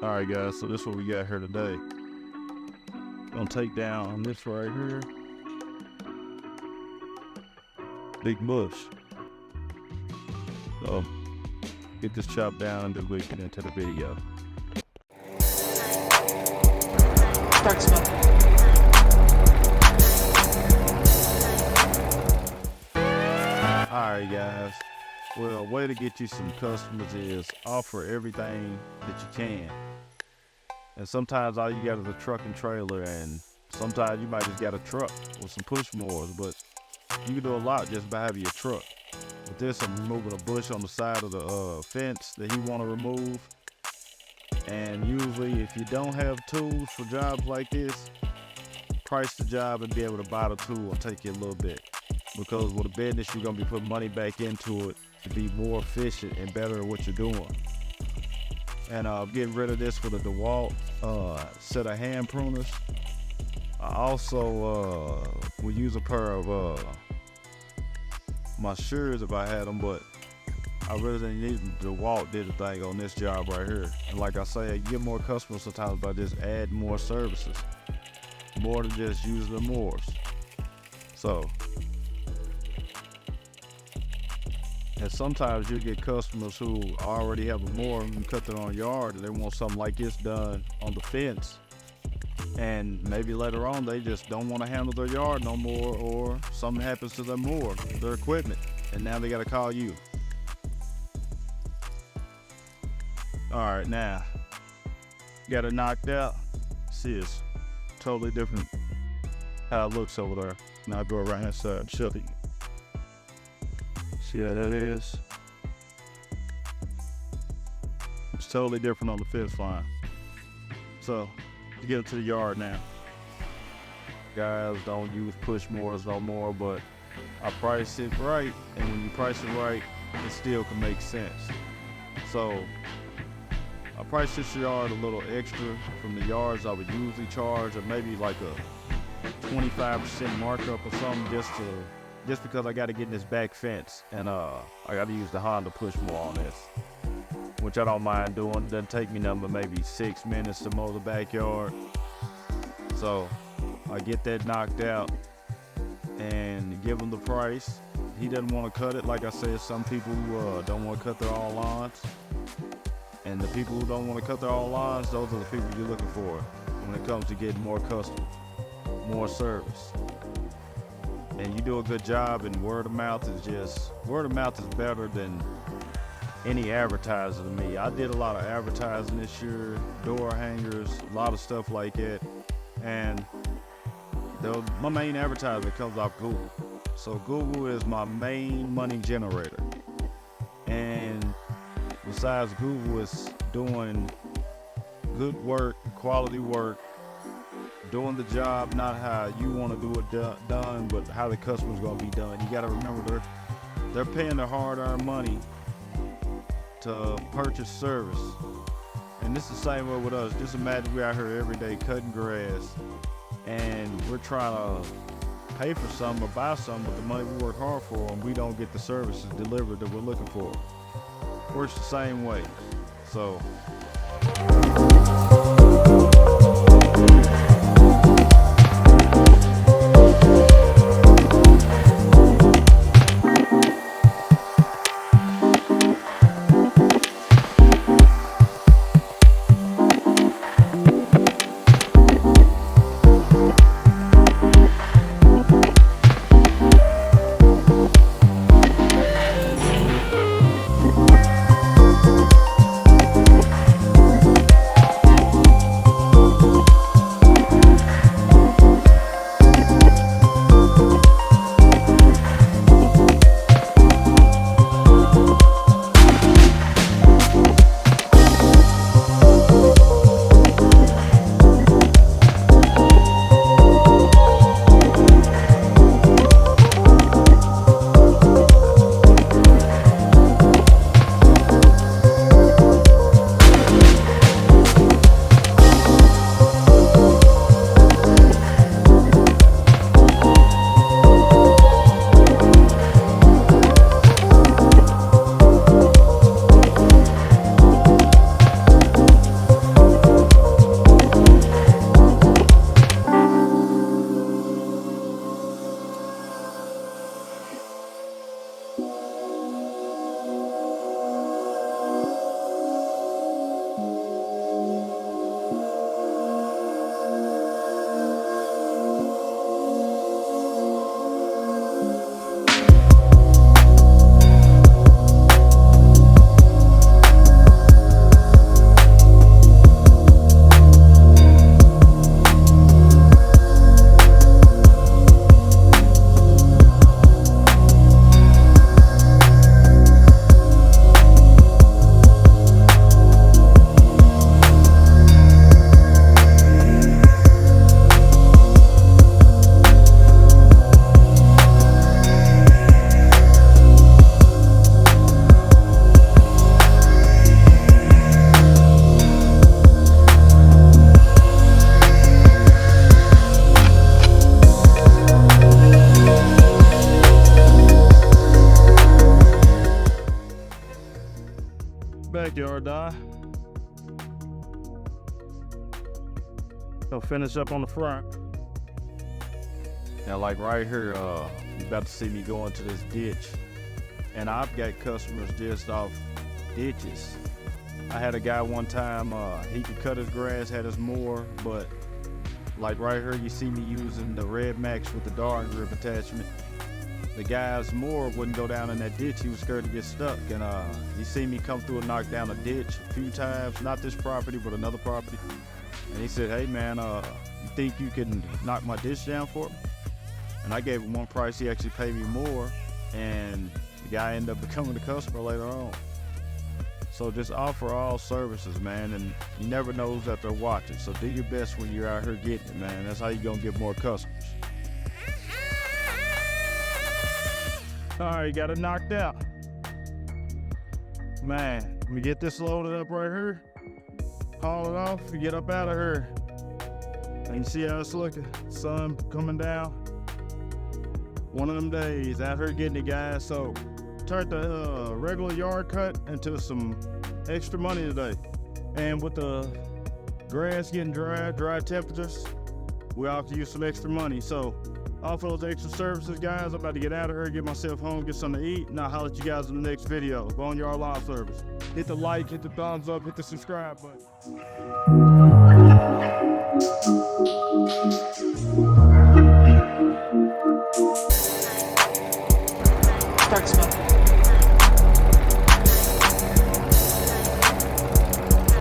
Alright guys, so this is what we got here today. Gonna take down this right here. Big bush. So get this chopped down and then we get into the video. Start smoking. Alright guys, well, a way to get you some customers is offer everything that you can. And sometimes all you got is a truck and trailer, and sometimes you might just got a truck with some push mowers, but you can do a lot just by having your truck. With this, I'm removing a bush on the side of the fence that he want to remove. And usually if you don't have tools for jobs like this, price the job and be able to buy the tool will take you a little bit. Because with a business, you're going to be putting money back into it to be more efficient and better at what you're doing. And I'm getting rid of this with a DeWalt set of hand pruners. I also would use a pair of my shears if I had them, but I really didn't need them. DeWalt did the thing on this job right here. And like I say, you get more customers sometimes by just adding more services, more than just using the mowers. So, and sometimes you get customers who already have a mower and cut their own yard and they want something like this done on the fence. And maybe later on they just don't want to handle their yard no more, or something happens to their mower, their equipment, and now they got to call you. Alright, now, got it knocked out. See, it's totally different how it looks over there. Now I'll go around inside and show you. See how that is? It's totally different on the fence line. So, to get into the yard now. Guys, don't use push mowers no more, but I price it right, and when you price it right, it still can make sense. So, I priced this yard a little extra from the yards I would usually charge, or maybe like a 25% markup or something, just because I got to get in this back fence, and I got to use the Honda push mower on this, which I don't mind doing. It doesn't take me nothing but maybe 6 minutes to mow the backyard. So I get that knocked out and give him the price. He doesn't want to cut it. Like I said, some people don't want to cut their own lawns, and the people who don't want to cut their own lawns, those are the people you're looking for when it comes to getting more customers, more service. And you do a good job, and word of mouth is better than any advertiser to me. I did a lot of advertising this year, door hangers, a lot of stuff like that. And my main advertisement comes off Google. So Google is my main money generator. And besides Google is doing good work, quality work, doing the job not how you want to do it done, but how the customer's going to be done. You got to remember they're paying their hard-earned money to purchase service. And this is the same way with us. Just imagine we're out here every day cutting grass, and we're trying to pay for something or buy something, but the money we work hard for, and we don't get the services delivered that we're looking for. Works the same way. So yard done. So finish up on the front. Now, like right here, you about to see me go into this ditch, and I've got customers just off ditches. I had a guy one time, he could cut his grass, had his mower, but like right here, you see me using the Red Max with the Darn grip attachment. The guy's mower wouldn't go down in that ditch. He was scared to get stuck, and he seen me come through and knock down a ditch a few times, not this property, but another property. And he said, hey man, you think you can knock my ditch down for me? And I gave him one price. He actually paid me more, and the guy ended up becoming a customer later on. So just offer all services, man, and you never know who's out there watching. So do your best when you're out here getting it, man. That's how you're gonna get more customers. All right, you got it knocked out. Man, let me get this loaded up right here. Haul it off and get up out of here. And you see how it's looking? Sun coming down. One of them days out here getting it, guys. So turned the regular yard cut into some extra money today. And with the grass getting dry temperatures, we all could use some extra money. So offer those extra services, guys. I'm about to get out of here, get myself home, get something to eat, and I'll holler at you guys in the next video. Boneyard Lawn Service. Hit the like, hit the thumbs up, hit the subscribe button. Start smoking.